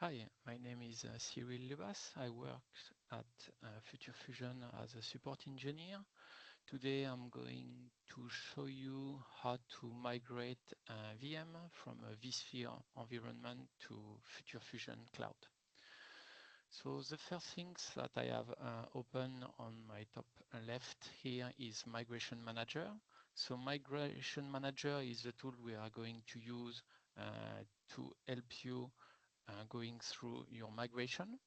Hi, my name is Cyril Lebas. I work at FuturFusion as a support engineer. Today I'm going to show you how to migrate VM from a vSphere environment to FuturFusion Cloud. So the first things that I have open on my top left here is Migration Manager. So Migration Manager is the tool we are going to use to help you going through your migration.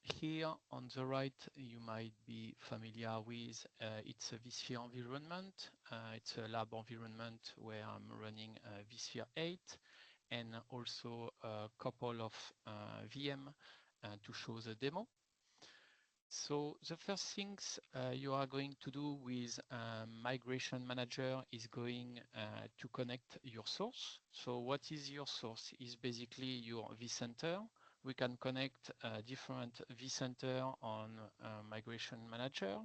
Here on the right, you might be familiar with it's a vSphere environment. It's a lab environment where I'm running vSphere 8 and also a couple of VM to show the demo. So the first things you are going to do with Migration Manager is going to connect your source. So what is your source? Is basically your vCenter. We can connect different vCenter on Migration Manager,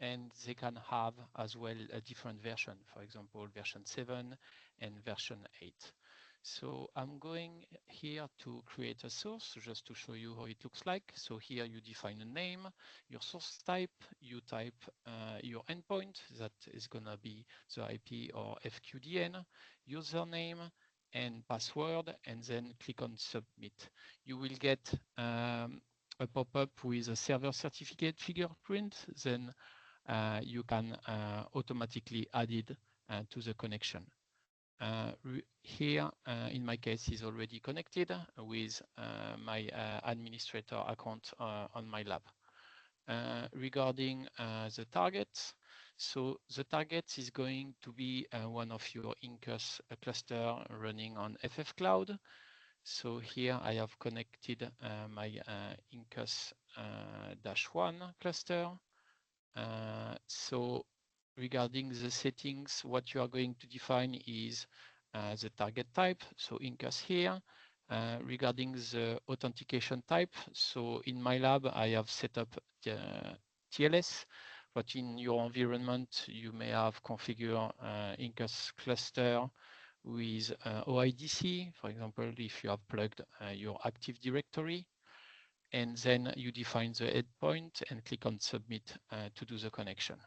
and they can have as well a different version, for example, version 7 and version 8. So I'm going here to create a source just to show you how it looks like. So here you define a name, your source type, you type your endpoint, that is gonna be the IP or FQDN, username and password, and then click on submit. You will get a pop-up with a server certificate fingerprint, then you can automatically add it to the connection. Here, in my case, is already connected with my administrator account on my lab. Regarding the targets, so the target is going to be one of your Incus cluster running on FF Cloud. So here I have connected my Incus -1 cluster. So regarding the settings, what you are going to define is the target type, so Incus here. Regarding the authentication type, so in my lab, I have set up the TLS, but in your environment, you may have configured Incus cluster with OIDC, for example, if you have plugged your Active Directory, and then you define the endpoint and click on submit to do the connection.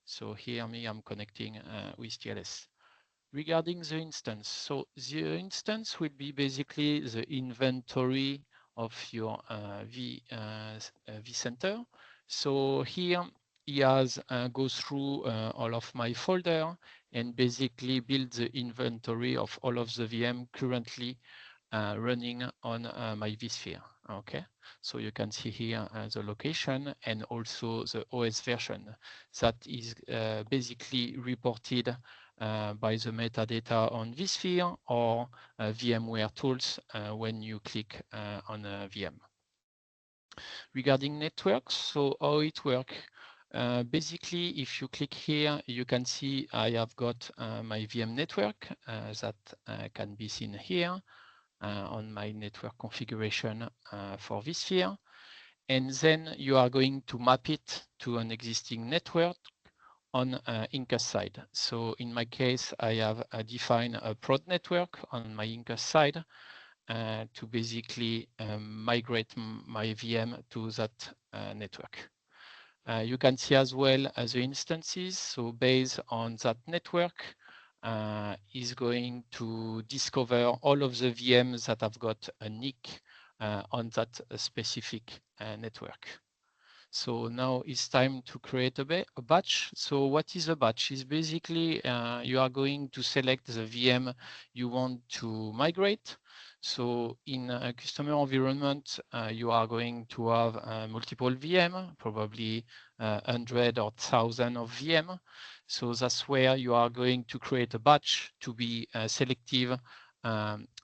So here I'm connecting with TLS. Regarding the instance, so the instance will be basically the inventory of your vCenter. So here he has go through all of my folder and basically build the inventory of all of the VM currently running on my vSphere. Okay, so you can see here the location and also the OS version that is basically reported by the metadata on vSphere or VMware tools when you click on a VM. Regarding networks, so how it works, basically, if you click here, you can see I have got my VM network that can be seen here on my network configuration for vSphere. And then you are going to map it to an existing network on Incus side. So in my case, I have defined a prod network on my Incus side to basically migrate my VM to that network. You can see as well as the instances. So based on that network, is going to discover all of the VMs that have got a NIC on that specific network. So now it's time to create a batch. So what is a batch? Is basically you are going to select the VM you want to migrate. So in a customer environment, you are going to have multiple VM, probably 100 or 1,000 of VM. So that's where you are going to create a batch to be selective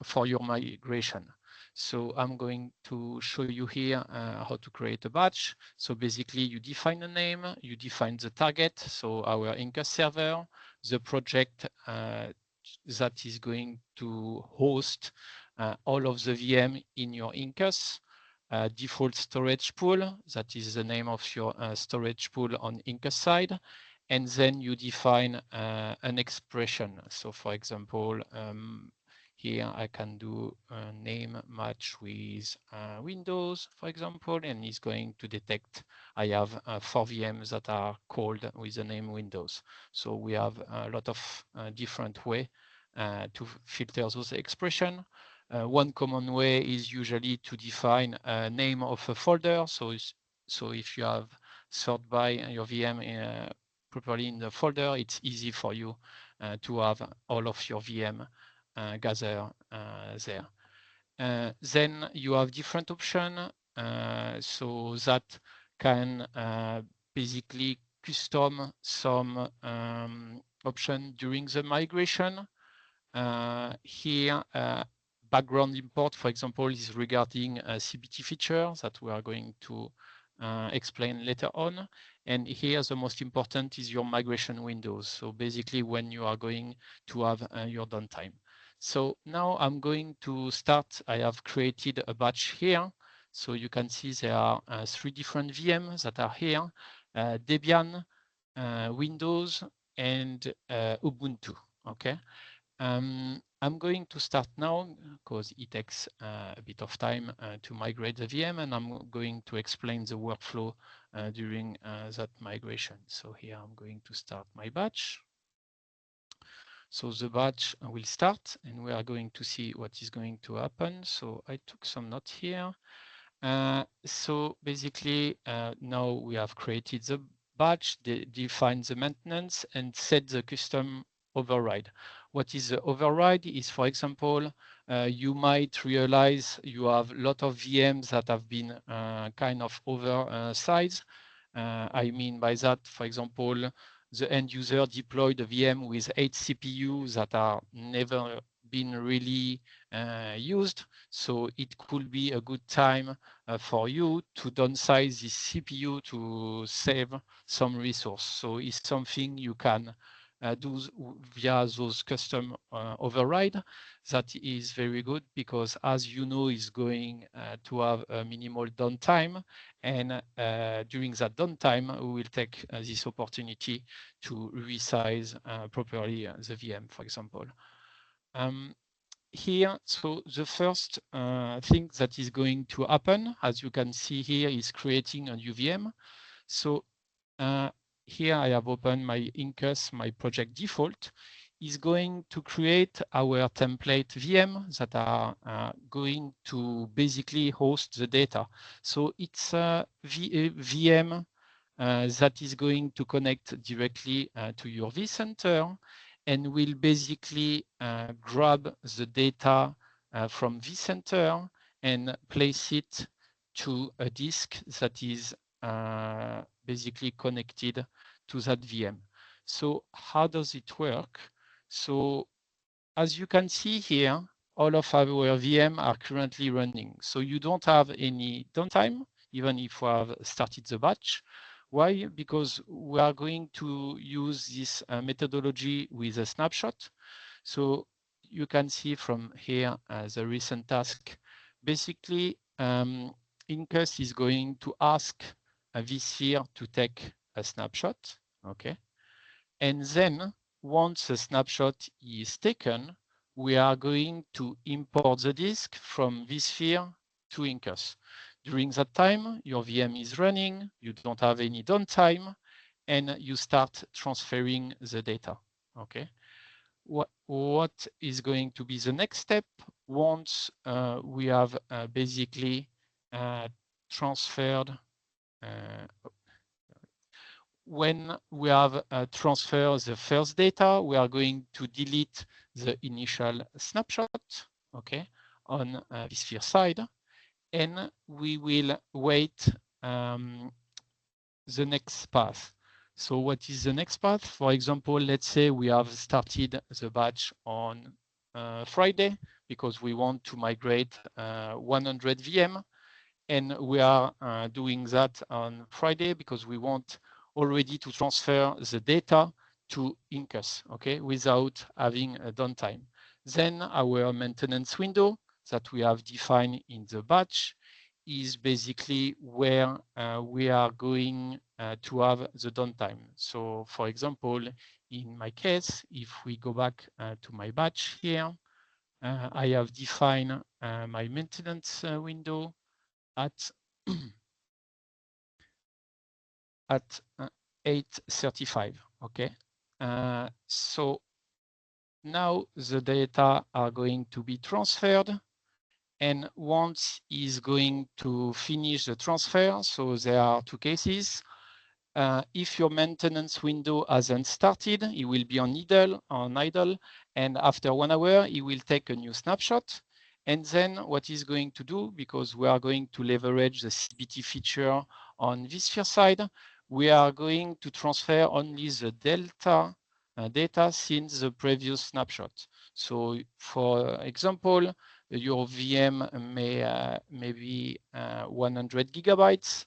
for your migration. So I'm going to show you here how to create a batch. So basically you define a name, you define the target, so our Incus server, the project that is going to host all of the VM in your Incus, default storage pool, that is the name of your storage pool on Incus side, and then you define an expression. So for example, Here I can do a name match with Windows, for example, and it's going to detect I have 4 VMs that are called with the name Windows. So we have a lot of different way to filter those expressions. One common way is usually to define a name of a folder. So if you have sort by your VM properly in the folder, it's easy for you to have all of your VM gather there. Then you have different options, so that can basically custom some option during the migration. Here, background import, for example, is regarding a CBT feature that we are going to explain later on. And here, the most important is your migration windows. So basically, when you are going to have your downtime. So now I'm going to start. I have created a batch here. So you can see there are 3 different VMs that are here, Debian, Windows, and Ubuntu. Okay. I'm going to start now because it takes a bit of time to migrate the VM, and I'm going to explain the workflow during that migration. So here I'm going to start my batch. So the batch will start, and we are going to see what is going to happen. So I took some notes here. So basically, now we have created the batch, define the maintenance, and set the custom override. What is the override is, for example, you might realize you have a lot of VMs that have been kind of oversized. I mean by that, for example, the end user deployed a VM with 8 CPUs that are never been really used. So it could be a good time for you to downsize this CPU to save some resource. So it's something you can do via those custom override. That is very good because, as you know, is going to have a minimal downtime. And during that downtime, we will take this opportunity to resize properly the VM, for example. Here, so the first thing that is going to happen, as you can see here, is creating a new VM. So here I have opened my Incus, my project default, is going to create our template VM that are going to basically host the data. So it's a VM that is going to connect directly to your vCenter and will basically grab the data from vCenter and place it to a disk that is basically connected to that VM. So how does it work? So as you can see here, all of our VM are currently running. So you don't have any downtime, even if we have started the batch. Why? Because we are going to use this methodology with a snapshot. So you can see from here the recent task. Basically, Incus is going to ask vSphere to take a snapshot. Okay. And then once a snapshot is taken, we are going to import the disk from vSphere to Incus. During that time, your VM is running, you don't have any downtime, and you start transferring the data. Okay. What is going to be the next step once we have basically transferred when we have transferred the first data, we are going to delete the initial snapshot, okay, on vSphere side, and we will wait the next path. So what is the next path? For example, let's say we have started the batch on Friday because we want to migrate 100 VM, and we are doing that on Friday because we want already to transfer the data to Incus, okay, without having a downtime. Then our maintenance window that we have defined in the batch is basically where we are going to have the downtime. So for example, in my case, if we go back to my batch here, I have defined my maintenance window at at 8:35. Okay, so now the data are going to be transferred, and once is going to finish the transfer, so there are two cases. If your maintenance window hasn't started, it will be on idle, and after 1 hour, it will take a new snapshot. And then what is going to do, because we are going to leverage the CBT feature on vSphere side, we are going to transfer only the delta data since the previous snapshot. So for example, your VM may be 100 gigabytes.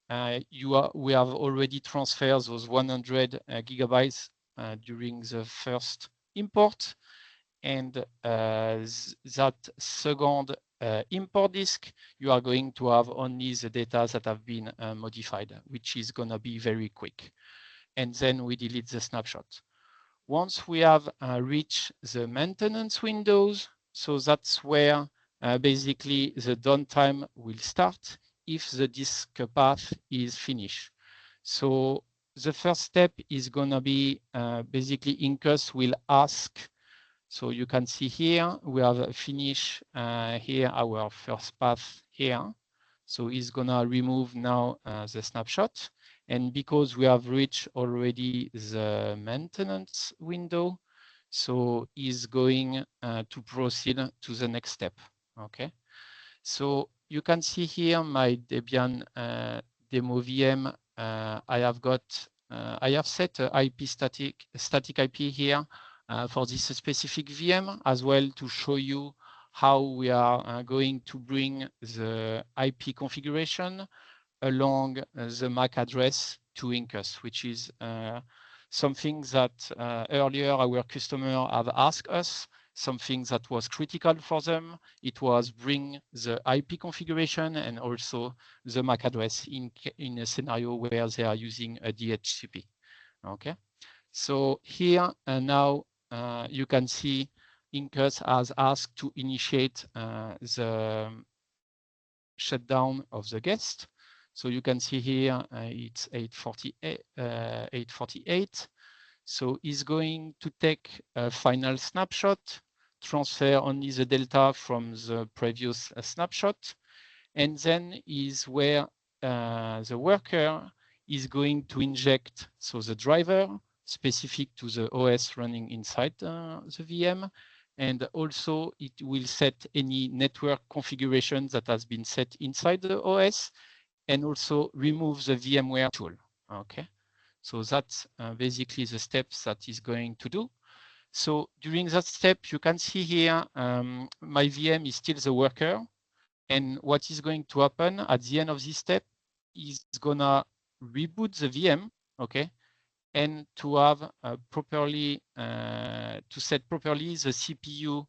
We have already transferred those 100 gigabytes during the first import, and that second import disk, you are going to have only the data that have been modified, which is going to be very quick. And then we delete the snapshot. Once we have reached the maintenance windows, so that's where basically the downtime will start if the disk path is finished. So the first step is going to be basically Incus will ask. So you can see here, we have finished here our first path here. So it's going to remove now the snapshot. And because we have reached already the maintenance window, so is going to proceed to the next step. Okay. So you can see here my Debian demo VM. I have set IP static IP here for this specific VM as well to show you how we are going to bring the IP configuration along the MAC address to Incus, which is something that earlier our customer have asked us, something that was critical for them. It was bring the IP configuration and also the MAC address in a scenario where they are using a DHCP. Okay, so here and now you can see Incus has asked to initiate the shutdown of the guest. So you can see here it's 8:48. So it's going to take a final snapshot, transfer only the delta from the previous snapshot, and then is where the worker is going to inject the driver specific to the OS running inside the VM, and also it will set any network configuration that has been set inside the OS, and also remove the VMware tool. Okay, so that's basically the steps that is going to do. So during that step, you can see here my VM is still the worker. And what is going to happen at the end of this step is gonna reboot the VM, okay, and to have properly to set properly the CPU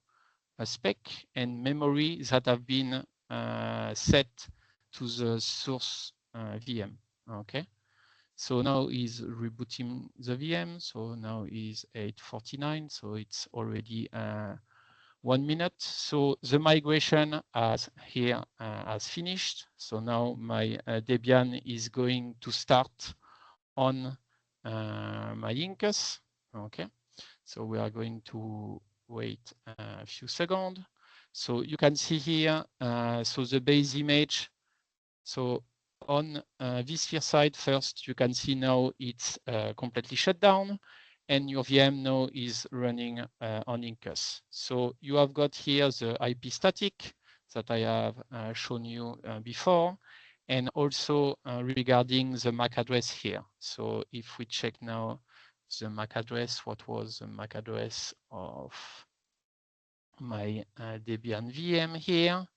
spec and memory that have been set to the source VM, okay. So now is rebooting the VM. So now is 8:49. So it's already 1 minute. So the migration has finished. So now my Debian is going to start on my Incus. Okay. So we are going to wait a few seconds. So you can see here, so the base image. So on vSphere side first, you can see now it's completely shut down, and your VM now is running on Incus. So you have got here the IP static that I have shown you before, and also regarding the MAC address here. So if we check now the MAC address, what was the MAC address of my Debian VM here?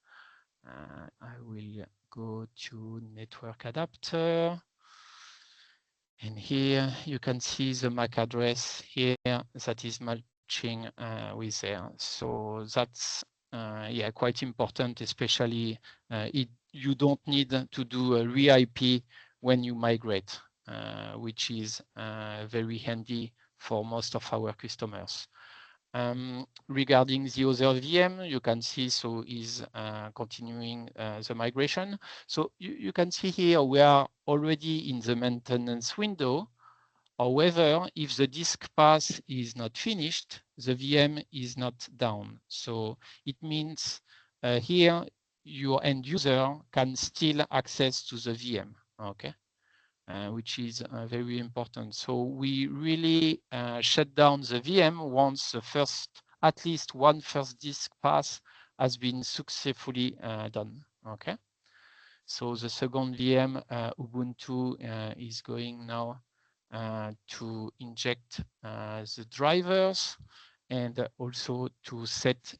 I will go to network adapter. And here you can see the MAC address here that is matching with there. So that's yeah, quite important, especially you don't need to do a re-IP when you migrate, which is very handy for most of our customers. Regarding the other VM, you can see, so is continuing the migration. So you can see here, we are already in the maintenance window. However, if the disk path is not finished, the VM is not down. So it means here your end user can still access to the VM, okay? Which is very important. So we really shut down the VM once the first, at least one first disk pass has been successfully done, okay? So the second VM, Ubuntu, is going now to inject the drivers and also to set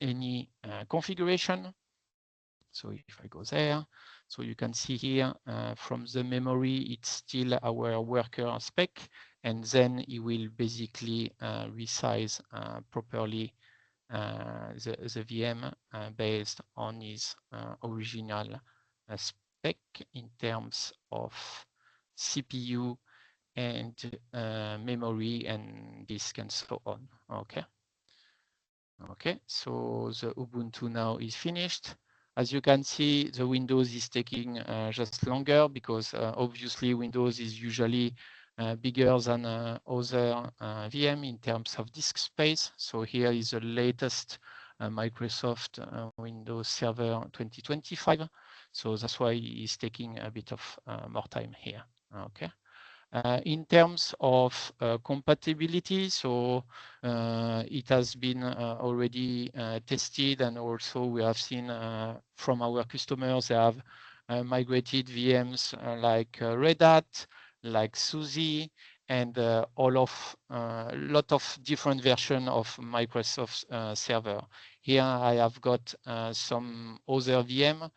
any configuration. So if I go there, so you can see here from the memory, it's still our worker spec, and then it will basically resize properly the VM based on his original spec in terms of CPU and memory and disk and so on. Okay. Okay, so the Ubuntu now is finished. As you can see, the Windows is taking just longer because obviously Windows is usually bigger than other VM in terms of disk space. So here is the latest Microsoft Windows Server 2025. So that's why it's taking a bit of more time here. Okay. In terms of compatibility, so it has been already tested, and also we have seen from our customers they have migrated VMs like Red Hat, like SUSE, and all of a lot of different versions of Microsoft Server. Here I have got some other VM.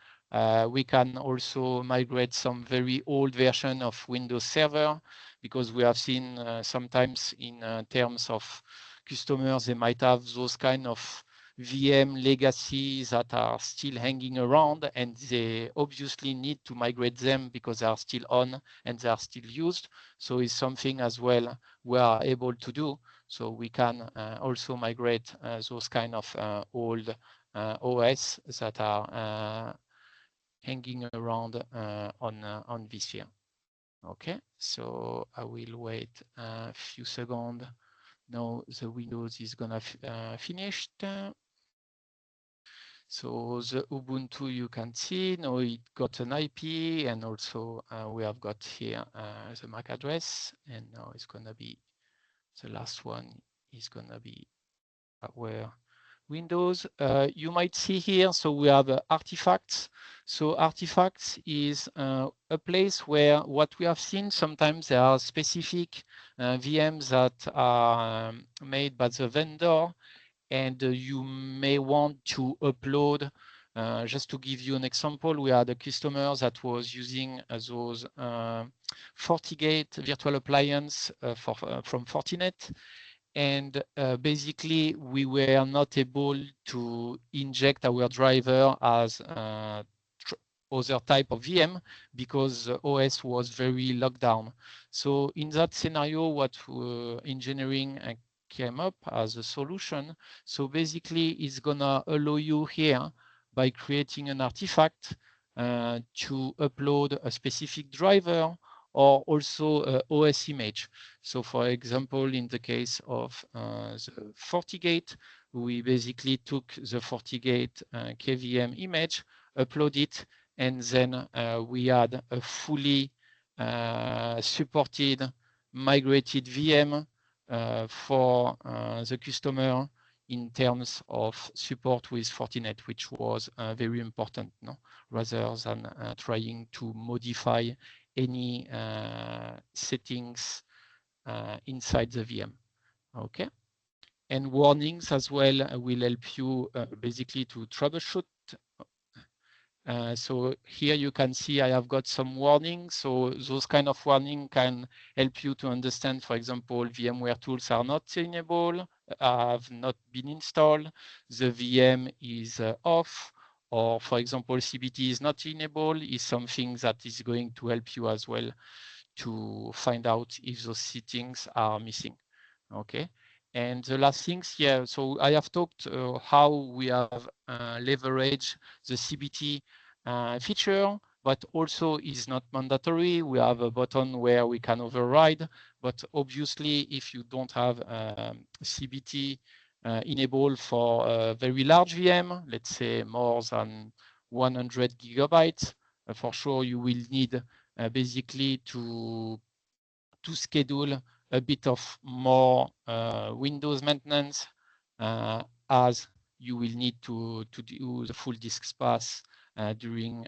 We can also migrate some very old version of Windows Server because we have seen sometimes in terms of customers, they might have those kind of VM legacies that are still hanging around, and they obviously need to migrate them because they are still on and they are still used. So it's something as well we are able to do. So we can also migrate those kind of old OS that are hanging around on vSphere. Okay, so I will wait a few seconds. Now the Windows is gonna finished. So the Ubuntu you can see now it got an IP, and also we have got here the MAC address, and now it's gonna be the last one is gonna be our Windows. You might see here, so we have artifacts. So artifacts is a place where what we have seen, sometimes there are specific VMs that are made by the vendor, and you may want to upload. Just to give you an example, we had a customer that was using those FortiGate virtual appliance from Fortinet, and basically we were not able to inject our driver as other type of VM because the OS was very locked down. So in that scenario, what engineering came up as a solution, so basically it's gonna allow you here by creating an artifact to upload a specific driver or also OS image. So for example, in the case of the FortiGate, we basically took the FortiGate KVM image, upload it, and then we had a fully supported migrated VM for the customer in terms of support with Fortinet, which was very important, no? Rather than trying to modify any settings inside the VM. Okay. And warnings as well will help you basically to troubleshoot. So here you can see I have got some warnings. So those kind of warning can help you to understand, for example, VMware tools are not enabled, have not been installed, the VM is off, or for example, CBT is not enabled, is something that is going to help you as well to find out if those settings are missing. Okay. And the last things, yeah, so I have talked how we have leveraged the CBT feature, but also is not mandatory. We have a button where we can override, but obviously if you don't have CBT enabled for a very large VM, let's say more than 100 gigabytes, for sure you will need basically to schedule a bit of more Windows maintenance, as you will need to do the full disk space during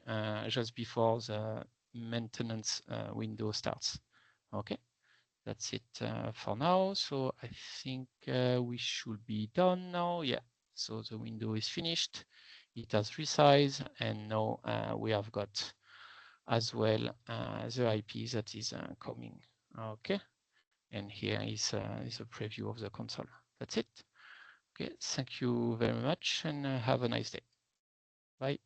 just before the maintenance window starts. Okay, that's it for now. So I think we should be done now. Yeah, so the window is finished. It has resized, and now we have got as well the IP that is coming. Okay. And here is a preview of the console. That's it. Okay, thank you very much and have a nice day. Bye.